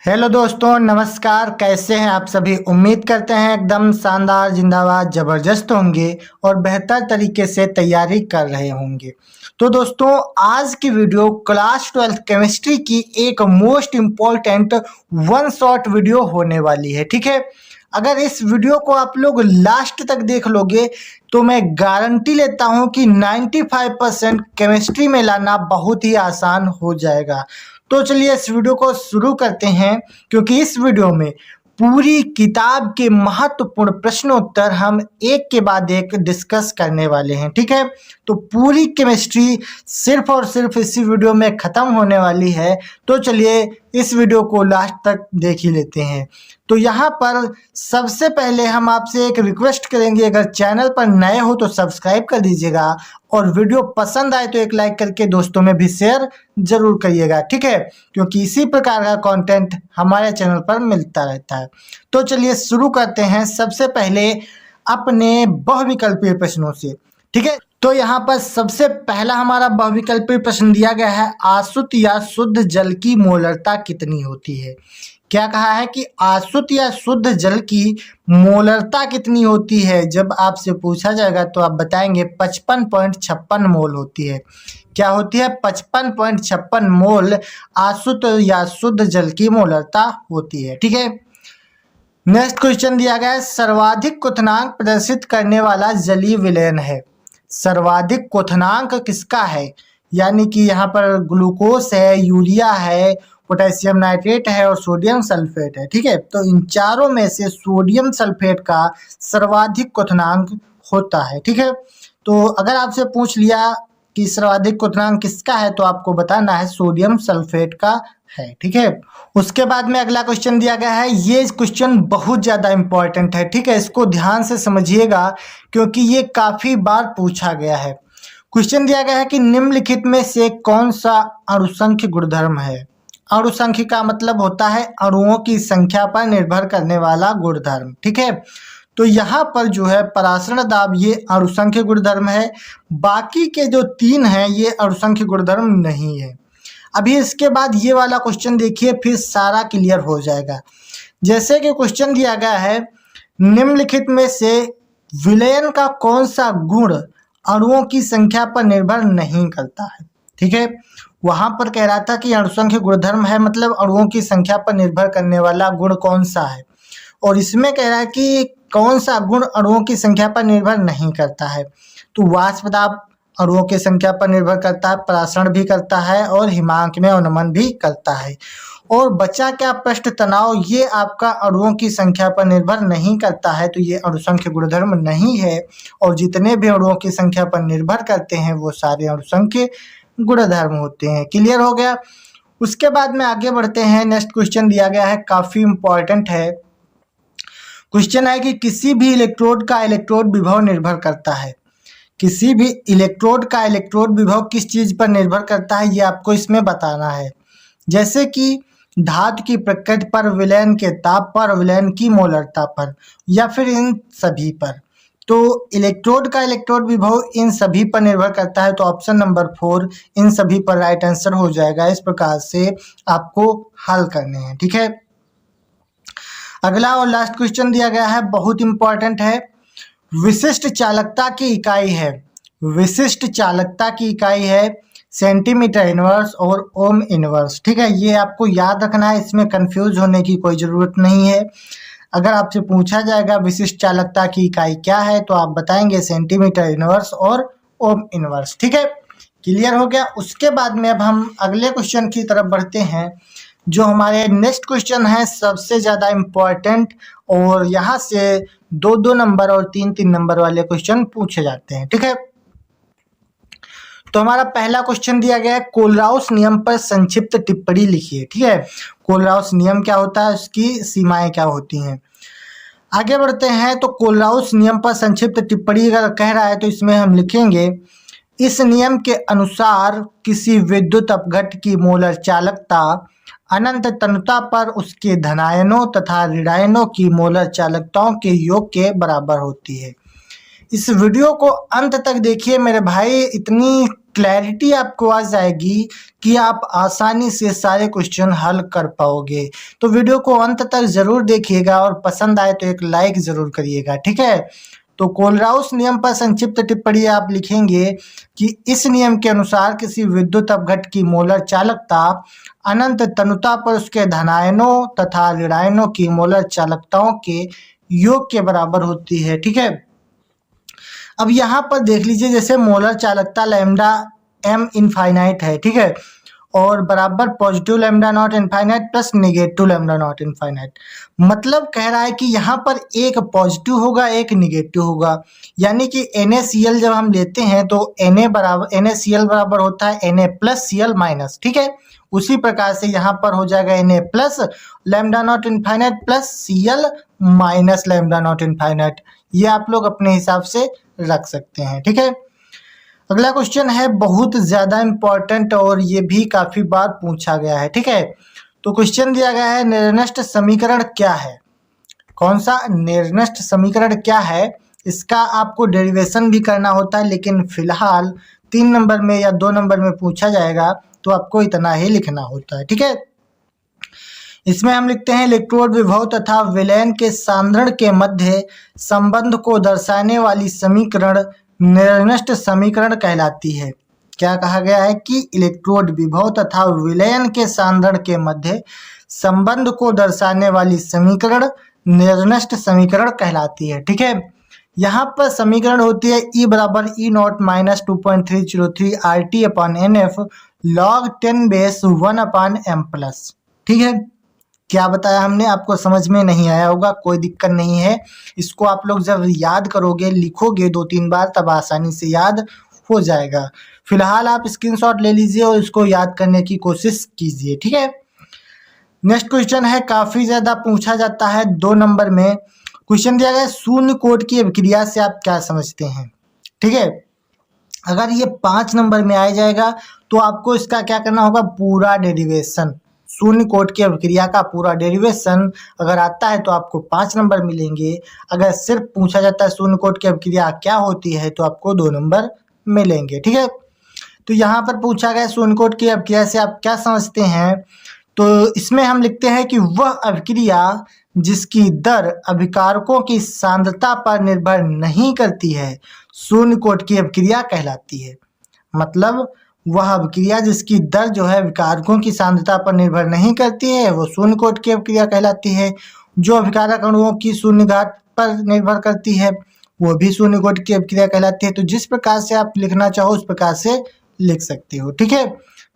Hello दोस्तों, नमस्कार। कैसे हैं आप सभी? उम्मीद करते हैं एकदम शानदार, जिंदाबाद, ज़बरदस्त होंगे और बेहतर तरीके से तैयारी कर रहे होंगे। तो दोस्तों, आज की वीडियो क्लास 12th केमिस्ट्री की एक most important one shot video होने वाली है। ठीक है, अगर इस वीडियो को आप लोग लास्ट तक देख लोगे तो मैं गारंटी लेता हूं कि 95% केमिस्ट्री में लाना बहुत ही आसान हो जाएगा। तो चलिए इस वीडियो को शुरू करते हैं, क्योंकि इस वीडियो में पूरी किताब के महत्वपूर्ण प्रश्नोत्तर हम एक के बाद एक डिस्कस करने वाले हैं। ठीक है, तो पूरी केमिस्ट्री सिर्फ और सिर्फ इसी वीडियो में ख़त्म होने वाली है। तो चलिए इस वीडियो को लास्ट तक देख ही लेते हैं। तो यहाँ पर सबसे पहले हम आपसे एक रिक्वेस्ट करेंगे, अगर चैनल पर नए हो तो सब्सक्राइब कर दीजिएगा और वीडियो पसंद आए तो एक लाइक करके दोस्तों में भी शेयर जरूर करिएगा। ठीक है, क्योंकि इसी प्रकार का कंटेंट हमारे चैनल पर मिलता रहता है। तो चलिए शुरू करते हैं सबसे पहले अपने बहुविकल्पीय प्रश्नों से। ठीक है, तो यहाँ पर सबसे पहला हमारा बहुविकल्पीय प्रश्न दिया गया है, आसुत या शुद्ध जल की मोलरता कितनी होती है। क्या कहा है कि आसुत या शुद्ध जल की मोलरता कितनी होती है। जब आपसे पूछा जाएगा तो आप बताएंगे 55.56 मोल होती है। क्या होती है? 55.56 मोल आसुत या शुद्ध जल की मोलरता होती है। ठीक है, नेक्स्ट क्वेश्चन दिया गया है, सर्वाधिक क्वथनांक प्रदर्शित करने वाला जलीय विलयन है। सर्वाधिक क्वथनांक किसका है? यानी कि यहाँ पर ग्लूकोज है, यूरिया है, पोटेशियम नाइट्रेट है और सोडियम सल्फेट है। ठीक है, तो इन चारों में से सोडियम सल्फेट का सर्वाधिक क्वथनांक होता है। ठीक है, तो अगर आपसे पूछ लिया कि सर्वाधिक क्वथनांक किसका है तो आपको बताना है सोडियम सल्फेट का है। ठीक है, उसके बाद में अगला क्वेश्चन दिया गया है, ये क्वेश्चन बहुत ज़्यादा इंपॉर्टेंट है। ठीक है, इसको ध्यान से समझिएगा क्योंकि ये काफ़ी बार पूछा गया है। क्वेश्चन दिया गया है कि निम्नलिखित में से कौन सा अणुसंख्य गुणधर्म है। अणुसंख्य का मतलब होता है अणुओं की संख्या पर निर्भर करने वाला गुणधर्म। ठीक है, तो यहाँ पर जो है परासरण दाब ये अणुसंख्य गुणधर्म है, बाकी के जो तीन हैं ये अणुसंख्य गुणधर्म नहीं है। अभी इसके बाद ये वाला क्वेश्चन देखिए, फिर सारा क्लियर हो जाएगा। जैसे कि क्वेश्चन दिया गया है, निम्नलिखित में से विलयन का कौन सा गुण अणुओं की संख्या पर निर्भर नहीं करता है। ठीक है, वहां पर कह रहा था कि अणुसंख्य गुणधर्म है, मतलब अणुओं की संख्या पर निर्भर करने वाला गुण कौन सा है, और इसमें कह रहा है कि कौन सा गुण अणुओं की संख्या पर निर्भर नहीं करता है। तो वाष्प दाब अणुओं की संख्या पर निर्भर करता है, परासरण भी करता है और हिमांक में अवनमन भी करता है। और बचा क्या पृष्ठ तनाव, ये आपका अणुओं की संख्या पर निर्भर नहीं करता है, तो ये अणुसंख्य गुणधर्म नहीं है। और जितने भी अणुओं की संख्या पर निर्भर करते हैं वो सारे अणुसंख्य गुणधर्म होते हैं। क्लियर हो गया। उसके बाद में आगे बढ़ते हैं। नेक्स्ट क्वेश्चन दिया गया है, काफी इंपॉर्टेंट है। क्वेश्चन है कि किसी भी इलेक्ट्रोड का इलेक्ट्रोड विभव निर्भर करता है। किसी भी इलेक्ट्रोड का इलेक्ट्रोड विभव किस चीज पर निर्भर करता है, ये आपको इसमें बताना है। जैसे कि धातु की प्रकृति पर, विलयन के ताप पर, विलयन की मोलरता पर, या फिर इन सभी पर। तो इलेक्ट्रोड का इलेक्ट्रोड विभव इन सभी पर निर्भर करता है, तो ऑप्शन नंबर 4 इन सभी पर राइट आंसर हो जाएगा। इस प्रकार से आपको हल करने हैं। ठीक है, अगला और लास्ट क्वेश्चन दिया गया है, बहुत इंपॉर्टेंट है। विशिष्ट चालकता की इकाई है। विशिष्ट चालकता की इकाई है सेंटीमीटर इनवर्स और ओम इनवर्स। ठीक है, ये आपको याद रखना है, इसमें कंफ्यूज होने की कोई ज़रूरत नहीं है। अगर आपसे पूछा जाएगा विशिष्ट चालकता की इकाई क्या है तो आप बताएंगे सेंटीमीटर इनवर्स और ओम इनवर्स। ठीक है, क्लियर हो गया। उसके बाद में अब हम अगले क्वेश्चन की तरफ बढ़ते हैं, जो हमारे नेक्स्ट क्वेश्चन है सबसे ज़्यादा इम्पोर्टेंट, और यहाँ से 2-2 नंबर और 3-3 नंबर वाले क्वेश्चन पूछे जाते हैं। ठीक है, तो हमारा पहला क्वेश्चन दिया गया है, कोलराउस नियम पर संक्षिप्त टिप्पणी लिखिए। ठीक है, कोलराउस नियम क्या होता है, उसकी सीमाएं क्या होती हैं। आगे बढ़ते हैं। तो कोलराउस नियम पर संक्षिप्त टिप्पणी अगर कह रहा है तो इसमें हम लिखेंगे, इस नियम के अनुसार किसी विद्युत अपघट्य की मोलर चालकता अनंत तनुता पर उसके धनायनों तथा ऋणायनों की मोलर चालकताओं के योग के बराबर होती है। इस वीडियो को अंत तक देखिए मेरे भाई, इतनी क्लैरिटी आपको आ जाएगी कि आप आसानी से सारे क्वेश्चन हल कर पाओगे। तो वीडियो को अंत तक जरूर देखिएगा और पसंद आए तो एक लाइक जरूर करिएगा, ठीक है। तो कोलराउस नियम पर संक्षिप्त टिप्पणी आप लिखेंगे कि इस नियम के अनुसार किसी विद्युत अपघट की मोलर चालकता अनंत तनुता पर उसके धनायनों तथा ऋणायनों की मोलर चालकताओं के योग के बराबर होती है, ठीक है। अब यहाँ पर देख लीजिए, जैसे मोलर चालकता लैम्डा m इनफाइनाइट है, ठीक है, और बराबर positive lambda naught infinite plus negative lambda naught infinite. मतलब कह रहा है कि यहाँ पर एक पॉजिटिव होगा एक निगेटिव होगा, यानी कि NaCl जब हम लेते हैं तो NaCl बराबर होता है Na प्लस Cl माइनस, ठीक है। उसी प्रकार से यहाँ पर हो जाएगा Na plus lambda naught infinite plus Cl minus lambda naught infinite. ये आप लोग अपने हिसाब से रख सकते हैं, ठीक है। अगला क्वेश्चन है बहुत ज़्यादा इम्पोर्टेंट और ये भी काफ़ी बार पूछा गया है, ठीक है। तो क्वेश्चन दिया गया है निर्नष्ट समीकरण क्या है। कौन सा निर्नष्ट समीकरण क्या है, इसका आपको डेरिवेशन भी करना होता है, लेकिन फिलहाल 3 नंबर में या 2 नंबर में पूछा जाएगा तो आपको इतना ही लिखना होता है, ठीक है। इसमें हम लिखते हैं इलेक्ट्रोड विभव तथा विलयन के सांद्रण के मध्य संबंध को दर्शाने वाली समीकरण निर्नष्ट समीकरण कहलाती है। क्या कहा गया है कि इलेक्ट्रोड विभव तथा विलयन के सांद्रण के मध्य संबंध को दर्शाने वाली समीकरण निर्नष्ट समीकरण कहलाती है, ठीक है। यहाँ पर समीकरण होती है E बराबर E0 minus 2.303 RT upon NF log 10 base 1 upon M plus, ठीक है। क्या बताया हमने, आपको समझ में नहीं आया होगा, कोई दिक्कत नहीं है। इसको आप लोग जब याद करोगे, लिखोगे 2-3 बार, तब आसानी से याद हो जाएगा। फिलहाल आप स्क्रीनशॉट ले लीजिए और इसको याद करने की कोशिश कीजिए, ठीक है। नेक्स्ट क्वेश्चन है, काफ़ी ज़्यादा पूछा जाता है 2 नंबर में। क्वेश्चन दिया गया है शून्य कोट की अभिक्रिया से आप क्या समझते हैं, ठीक है। अगर ये 5 नंबर में आ जाएगा तो आपको इसका क्या करना होगा, पूरा डेरिवेशन, शून्य कोट की अभिक्रिया का पूरा डेरिवेशन अगर आता है तो आपको 5 नंबर मिलेंगे। अगर सिर्फ पूछा जाता है शून्य कोट की अभिक्रिया क्या होती है तो आपको 2 नंबर मिलेंगे, ठीक है। तो यहाँ पर पूछा गया शून्य कोट की अभिक्रिया से आप क्या समझते हैं, तो इसमें हम लिखते हैं कि वह अभिक्रिया जिसकी दर अभिकारकों की सांद्रता पर निर्भर नहीं करती है शून्य कोट की अभिक्रिया कहलाती है। मतलब वह अभिक्रिया जिसकी दर जो है अभिकारकों की सांद्रता पर निर्भर नहीं करती है वो शून्य कोट की अभिक्रिया कहलाती है। जो अभिकारक अणुओं की शून्य घात पर निर्भर करती है वो भी शून्य कोट की अभिक्रिया कहलाती है। तो जिस प्रकार से आप लिखना चाहो उस प्रकार से लिख सकते हो, ठीक है।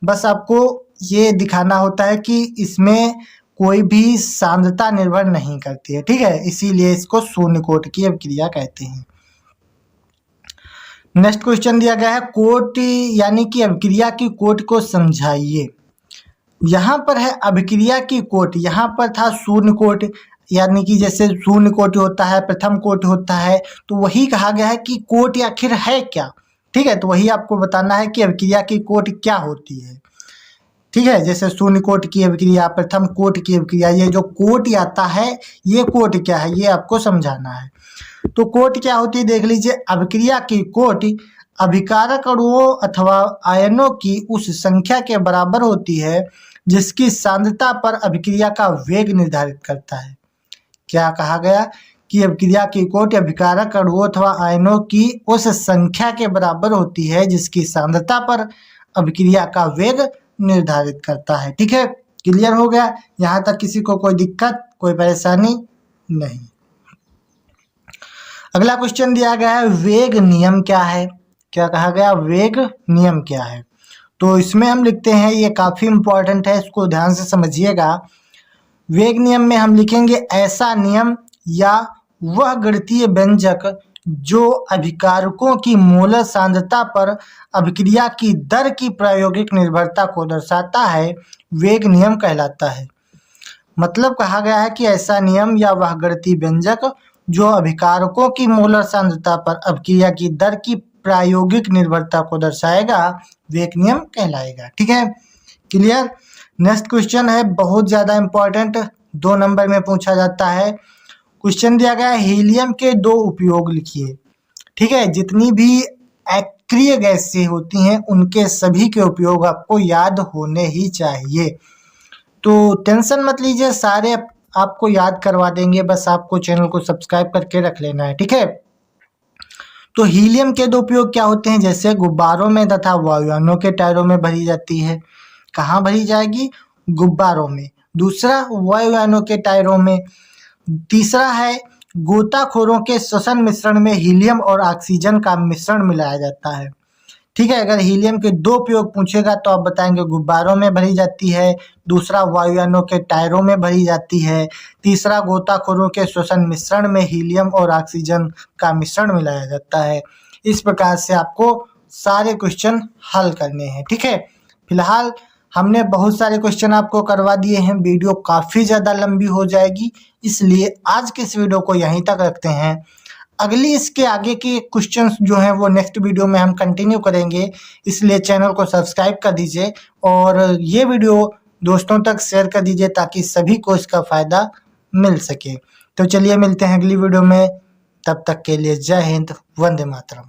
बस आपको ये दिखाना होता है कि इसमें कोई भी सांद्रता निर्भर नहीं करती है, ठीक है, इसीलिए इसको शून्य कोट की अभिक्रिया कहते हैं। नेक्स्ट क्वेश्चन दिया गया है कोट यानी कि अभिक्रिया की कोट को समझाइए। यहाँ पर है अभिक्रिया की कोट, यहाँ पर था शून्य कोट, यानी कि जैसे शून्य कोट होता है, प्रथम कोट होता है, तो वही कहा गया है कि कोट आखिर है क्या, ठीक है। तो वही आपको बताना है कि अभिक्रिया की कोट क्या होती है, ठीक है। जैसे शून्य कोट की अभिक्रिया, प्रथम कोट की अभिक्रिया, ये जो कोट आता है ये कोट क्या है ये आपको समझाना है। तो कोट क्या होती है देख लीजिए, अभिक्रिया की कोट अभिकारक अणुओं अथवा आयनों की उस संख्या के बराबर होती है जिसकी सांद्रता पर अभिक्रिया का वेग निर्धारित करता है। क्या कहा गया कि अभिक्रिया की कोट अभिकारक अणुओं अथवा आयनों की उस संख्या के बराबर होती है जिसकी सांद्रता पर अभिक्रिया का वेग निर्धारित करता है, ठीक है। क्लियर हो गया, यहाँ तक किसी को कोई दिक्कत कोई परेशानी नहीं। अगला क्वेश्चन दिया गया है वेग नियम क्या है। क्या कहा गया, वेग नियम क्या है। तो इसमें हम लिखते हैं, ये काफ़ी इंपॉर्टेंट है, इसको ध्यान से समझिएगा। वेग नियम में हम लिखेंगे ऐसा नियम या वह गणितीय व्यंजक जो अभिकारकों की मोलर सांद्रता पर अभिक्रिया की दर की प्रायोगिक निर्भरता को दर्शाता है वेग नियम कहलाता है। मतलब कहा गया है कि ऐसा नियम या वह गणितीय व्यंजक जो अभिकारकों की मोलर सांद्रता पर अभिक्रिया की दर की प्रायोगिक निर्भरता को दर्शाएगा वेग नियम कहलाएगा, ठीक है। क्लियर। नेक्स्ट क्वेश्चन है बहुत ज़्यादा इंपॉर्टेंट, 2 नंबर में पूछा जाता है। क्वेश्चन दिया गया है हीलियम के 2 उपयोग लिखिए, ठीक है। जितनी भी निष्क्रिय गैसें होती हैं उनके सभी के उपयोग आपको याद होने ही चाहिए। तो टेंशन मत लीजिए, सारे आपको याद करवा देंगे, बस आपको चैनल को सब्सक्राइब करके रख लेना है, ठीक है। तो हीलियम के दो उपयोग क्या होते हैं, जैसे गुब्बारों में तथा वायुयानों के टायरों में भरी जाती है। कहाँ भरी जाएगी? गुब्बारों में। दूसरा, वायुयानों के टायरों में। तीसरा है, गोताखोरों के श्वसन मिश्रण में हीलियम और ऑक्सीजन का मिश्रण मिलाया जाता है। ठीक है, अगर हीलियम के दो उपयोग पूछेगा तो आप बताएंगे गुब्बारों में भरी जाती है, दूसरा वायुयानों के टायरों में भरी जाती है, तीसरा गोताखोरों के श्वसन मिश्रण में हीलियम और ऑक्सीजन का मिश्रण मिलाया जाता है। इस प्रकार से आपको सारे क्वेश्चन हल करने हैं, ठीक है। फिलहाल हमने बहुत सारे क्वेश्चन आपको करवा दिए हैं, वीडियो काफ़ी ज़्यादा लंबी हो जाएगी, इसलिए आज के इस वीडियो को यहीं तक रखते हैं। अगली इसके आगे के क्वेश्चंस जो हैं वो नेक्स्ट वीडियो में हम कंटिन्यू करेंगे, इसलिए चैनल को सब्सक्राइब कर दीजिए और ये वीडियो दोस्तों तक शेयर कर दीजिए ताकि सभी को इसका फ़ायदा मिल सके। तो चलिए मिलते हैं अगली वीडियो में, तब तक के लिए जय हिंद, वंदे मातरम।